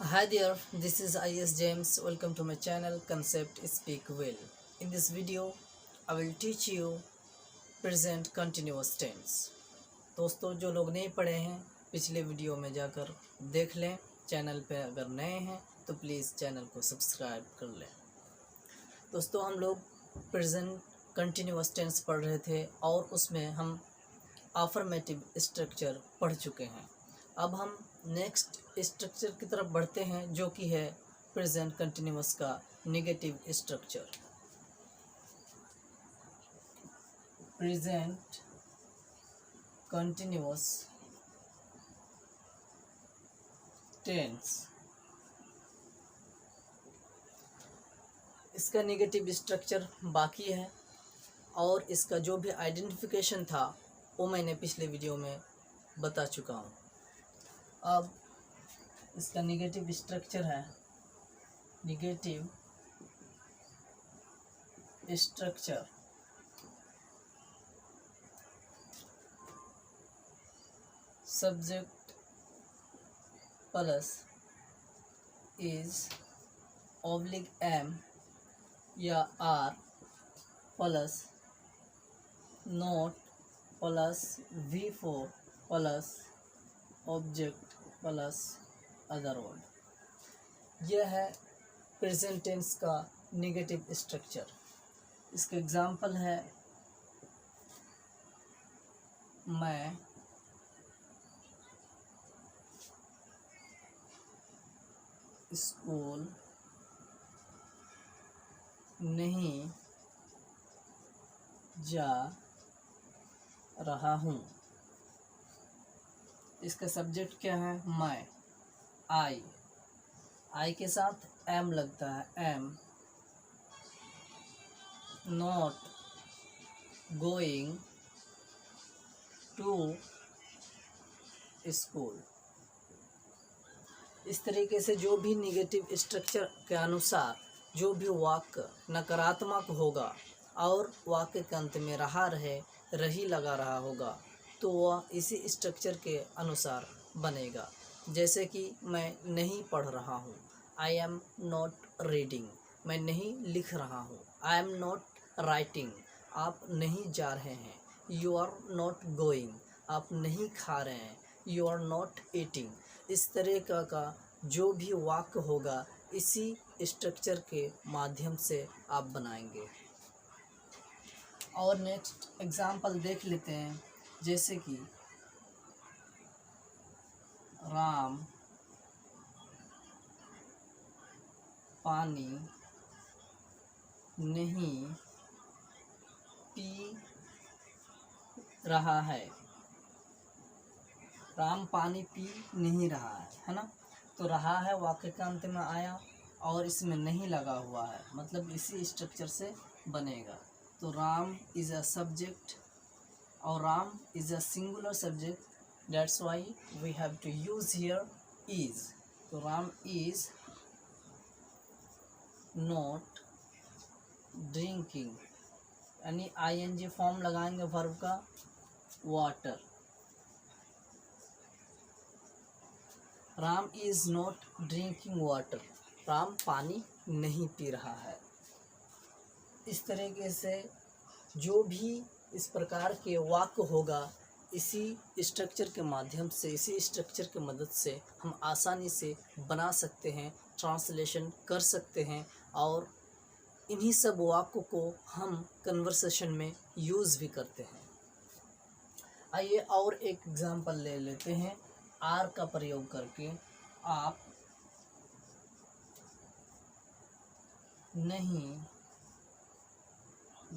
Hi there, this is IS James. Welcome to my channel Concept Speak Well. In this video, I will teach you present continuous tense. दोस्तों जो लोग नहीं पढ़े हैं पिछले video में जाकर देख लें। चैनल पे अगर नए हैं तो प्लीज़ चैनल को सब्सक्राइब कर लें। दोस्तों हम लोग प्रेजेंट कंटिन्यूअस टेंस पढ़ रहे थे और उसमें हम अफर्मेटिव स्ट्रक्चर पढ़ चुके हैं। अब हम नेक्स्ट स्ट्रक्चर की तरफ बढ़ते हैं जो कि है प्रेजेंट कंटिन्यूअस का negative structure. Present continuous tense, इसका नेगेटिव स्ट्रक्चर बाकी है और इसका जो भी आइडेंटिफिकेशन था वो मैंने पिछले वीडियो में बता चुका हूँ। अब इसका नेगेटिव स्ट्रक्चर है negative structure. Subject plus is oblique am या are plus not plus V4 plus object plus other word. यह है प्रेजेंट टेंस का नेगेटिव स्ट्रक्चर। इसका एग्जाम्पल है मैं स्कूल नहीं जा रहा हूँ। इसका सब्जेक्ट क्या है? मैं। आई के साथ एम लगता है, am not going to school. इस तरीके से जो भी नेगेटिव स्ट्रक्चर के अनुसार जो भी वाक्य नकारात्मक होगा और वाक्य के अंत में रहा रहे रही लगा रहा होगा तो वह इसी स्ट्रक्चर के अनुसार बनेगा। जैसे कि मैं नहीं पढ़ रहा हूँ, आई एम नॉट रीडिंग। मैं नहीं लिख रहा हूँ, आई एम नॉट राइटिंग। आप नहीं जा रहे हैं, यू आर नॉट गोइंग। आप नहीं खा रहे हैं, यू आर नॉट ईटिंग। इस तरह का जो भी वाक्य होगा इसी स्ट्रक्चर के माध्यम से आप बनाएंगे। और नेक्स्ट एग्जाम्पल देख लेते हैं, जैसे कि राम पानी नहीं पी रहा है। राम पानी पी नहीं रहा है ना। तो रहा है वाक्य के अंत में आया और इसमें नहीं लगा हुआ है, मतलब इसी स्ट्रक्चर से बनेगा। तो राम इज़ अ सब्जेक्ट और Ram is a singular subject, that's why we have to use here is. तो राम इज़ नॉट ड्रिंकिंग, यानी ING फॉर्म लगाएंगे वर्ब का, water. Ram is not drinking water, Ram पानी नहीं पी रहा है। इस तरीके से जो भी इस प्रकार के वाक्य होगा इसी स्ट्रक्चर के माध्यम से, इसी स्ट्रक्चर की मदद से हम आसानी से बना सकते हैं, ट्रांसलेशन कर सकते हैं और इन्हीं सब वाक्यों को हम कन्वर्सेशन में यूज़ भी करते हैं। आइए और एक एग्जांपल ले लेते हैं। आर का प्रयोग करके आप नहीं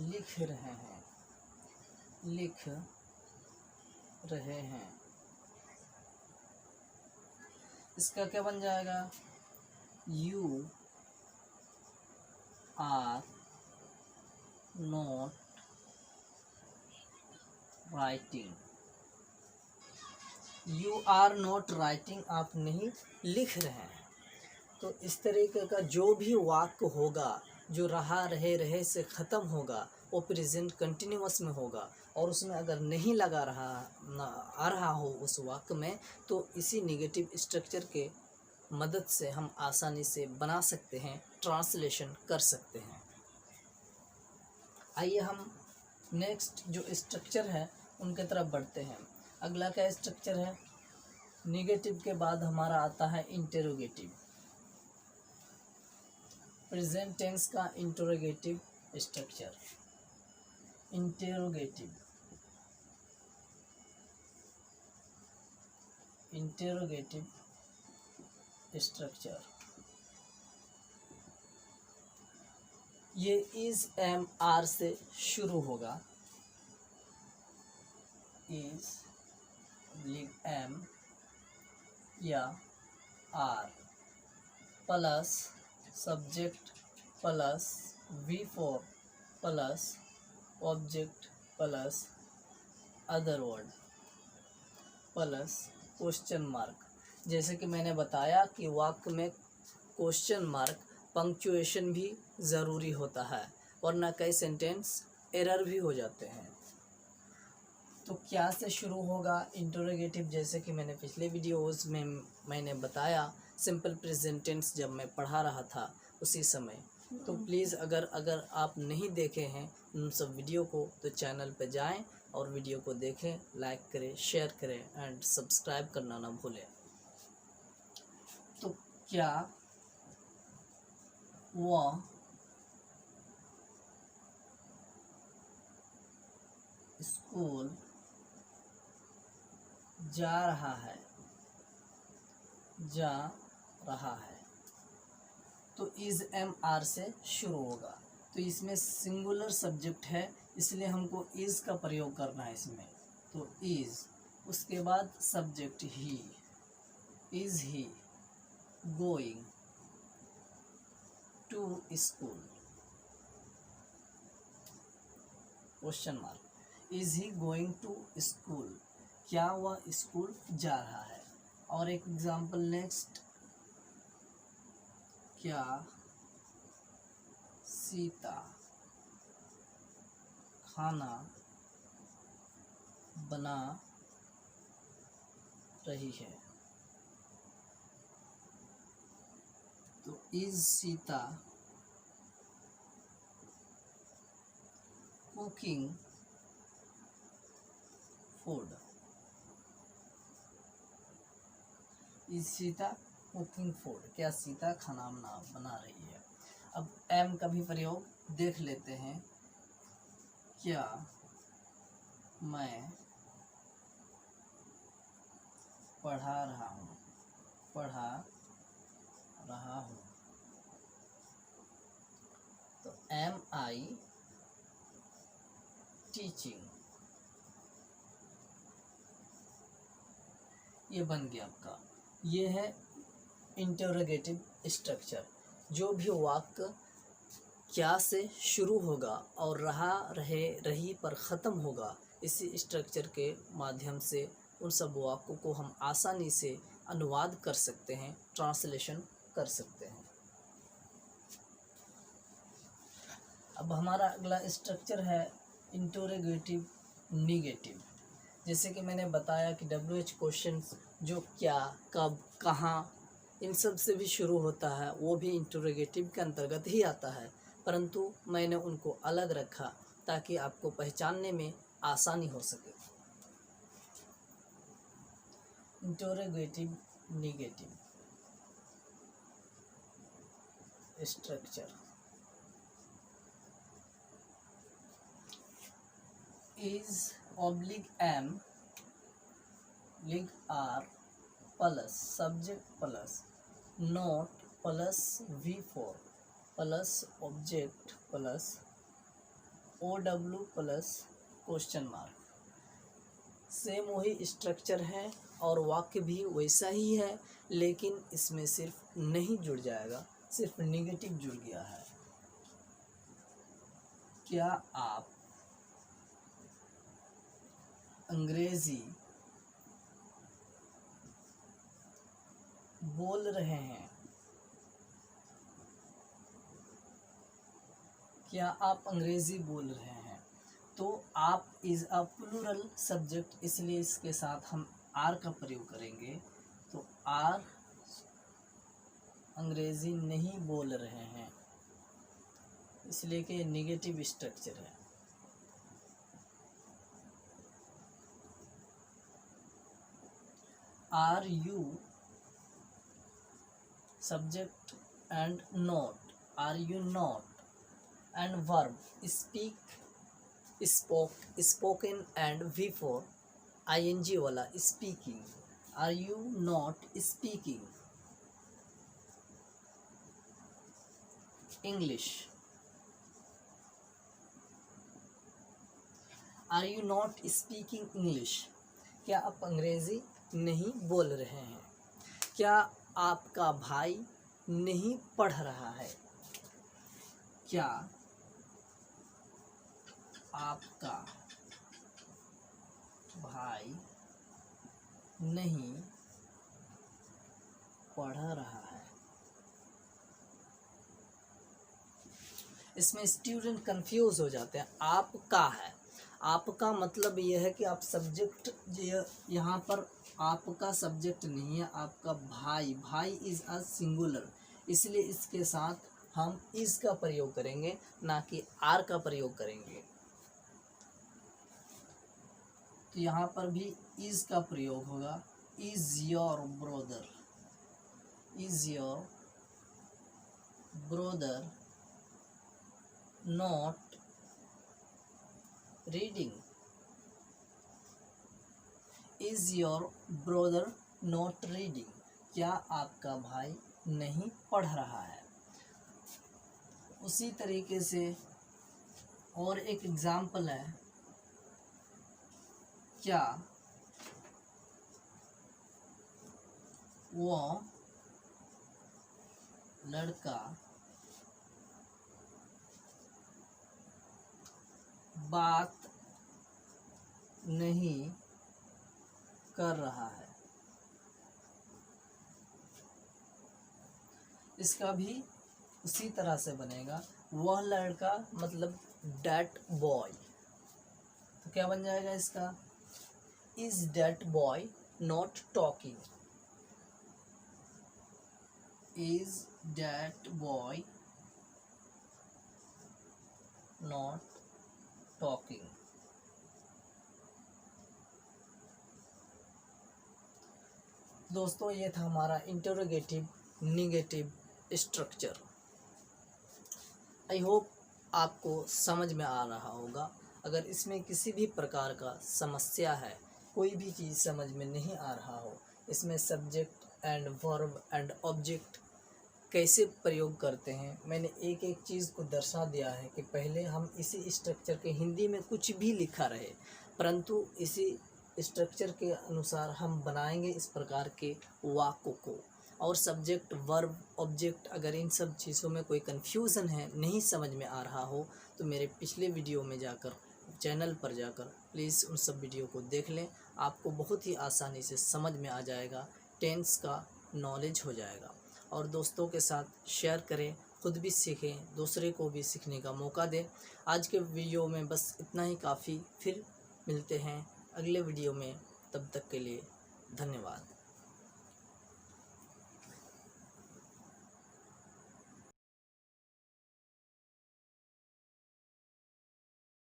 लिख रहे हैं, लिख रहे हैं। इसका क्या बन जाएगा? You are not writing. You are not writing, आप नहीं लिख रहे हैं। तो इस तरीके का जो भी वाक्य होगा जो रहा रहे से ख़त्म होगा वो प्रेजेंट कंटिन्यूअस में होगा और उसमें अगर नहीं लगा रहा आ रहा हो उस वाक्य में तो इसी नेगेटिव स्ट्रक्चर के मदद से हम आसानी से बना सकते हैं, ट्रांसलेशन कर सकते हैं। आइए हम नेक्स्ट जो स्ट्रक्चर है उनके तरफ बढ़ते हैं। अगला क्या स्ट्रक्चर है? निगेटिव के बाद हमारा आता है इंटेरोगेटिव। प्रेजेंट टेंस का इंटेरोगेटिव स्ट्रक्चर। इंटेरोगेटिव स्ट्रक्चर, ये इज एम आर से शुरू होगा। इज एम या are plus subject plus V4 plus object plus other word plus question mark. जैसे कि मैंने बताया कि वाक्य में क्वेश्चन मार्क, पंक्चुएशन भी ज़रूरी होता है, वरना कई सेंटेंस एरर भी हो जाते हैं। तो क्या से शुरू होगा इंटरोगेटिव? जैसे कि मैंने पिछले वीडियोज़ में मैंने बताया, सिंपल प्रेजेंट टेंस जब मैं पढ़ा रहा था उसी समय। तो प्लीज़ अगर आप नहीं देखे हैं उन सब वीडियो को तो चैनल पर जाएं और वीडियो को देखें, लाइक करें, शेयर करें एंड सब्सक्राइब करना ना भूलें। तो क्या वह स्कूल जा रहा है? तो इज एम आर से शुरू होगा। तो इसमें सिंगुलर सब्जेक्ट है, इसलिए हमको इज का प्रयोग करना है इसमें। तो इज, उसके बाद सब्जेक्ट ही। Is he going to school? Question mark. Is he going to school? क्या वह स्कूल जा रहा है? और एक एग्जाम्पल नेक्स्ट, क्या सीता खाना बना रही है? तो is Sita cooking food? Is Sita cooking food? क्या सीता खाना बना रही है? अब एम का भी प्रयोग देख लेते हैं। क्या मैं पढ़ा रहा हूँ? तो एम आई टीचिंग? ये बन गया आपका। ये है इंटरोगेटिव स्ट्रक्चर। जो भी वाक्य क्या से शुरू होगा और रहा, रहे, रही पर ख़त्म होगा, इसी स्ट्रक्चर के माध्यम से उन सब वाक्यों को हम आसानी से अनुवाद कर सकते हैं, ट्रांसलेशन कर सकते हैं। अब हमारा अगला स्ट्रक्चर है इंटरोगेटिव निगेटिव। जैसे कि मैंने बताया कि WH क्वेश्चंस जो क्या, कब, कहाँ, इन सब से भी शुरू होता है, वो भी इंटरोगेटिव के अंतर्गत ही आता है, परंतु मैंने उनको अलग रखा ताकि आपको पहचानने में आसानी हो सके। Interrogative negative structure. Is oblique am लिग are plus subject plus not plus V4 plus object plus OW plus question mark. Same वही स्ट्रक्चर है और वाक्य भी वैसा ही है, लेकिन इसमें सिर्फ नहीं जुड़ जाएगा, सिर्फ निगेटिव जुड़ गया है। क्या आप अंग्रेजी बोल रहे हैं? क्या आप अंग्रेजी बोल रहे हैं? तो आप इज़ अ प्लूरल सब्जेक्ट, इसलिए इसके साथ हम आर का प्रयोग करेंगे। तो आर अंग्रेज़ी नहीं बोल रहे हैं, इसलिए कि निगेटिव स्ट्रक्चर है। Are you subject and not, are you not and verb speak spoke spoken and V4 ING वाला speaking, are you not speaking English, are you not speaking English, क्या आप अंग्रेज़ी नहीं बोल रहे हैं? क्या आपका भाई नहीं पढ़ रहा है? क्या आपका भाई नहीं पढ़ रहा है? इसमें स्टूडेंट कंफ्यूज हो जाते हैं। आपका है, आपका मतलब यह है कि आप सब्जेक्ट, यहाँ पर आपका सब्जेक्ट नहीं है, आपका भाई, भाई इज़ अ सिंगुलर, इसलिए इसके साथ हम इज़ का प्रयोग करेंगे, ना कि आर का प्रयोग करेंगे। तो यहाँ पर भी इज़ का प्रयोग होगा, is your brother, is your brother not reading, is your brother not reading, क्या आपका भाई नहीं पढ़ रहा है? उसी तरीके से और एक एग्जाम्पल है, क्या वो लड़का बात नहीं कर रहा है? इसका भी उसी तरह से बनेगा, वह लड़का मतलब डैट बॉय, तो क्या बन जाएगा इसका? Is that boy not talking, is that boy not talking. दोस्तों, ये था हमारा interrogative negative structure. I hope आपको समझ में आ रहा होगा। अगर इसमें किसी भी प्रकार का समस्या है, कोई भी चीज़ समझ में नहीं आ रहा हो, इसमें subject and verb and object कैसे प्रयोग करते हैं, मैंने एक एक चीज़ को दर्शा दिया है कि पहले हम इसी स्ट्रक्चर के हिंदी में कुछ भी लिखा रहे, परंतु इसी स्ट्रक्चर के अनुसार हम बनाएंगे इस प्रकार के वाक्यों को। और सब्जेक्ट वर्ब ऑब्जेक्ट, अगर इन सब चीज़ों में कोई कन्फ्यूज़न है, नहीं समझ में आ रहा हो, तो मेरे पिछले वीडियो में जाकर, चैनल पर जाकर प्लीज़ उन सब वीडियो को देख लें। आपको बहुत ही आसानी से समझ में आ जाएगा, टेंस का नॉलेज हो जाएगा। और दोस्तों के साथ शेयर करें, खुद भी सीखें, दूसरे को भी सीखने का मौका दें। आज के वीडियो में बस इतना ही काफ़ी, फिर मिलते हैं अगले वीडियो में। तब तक के लिए धन्यवाद।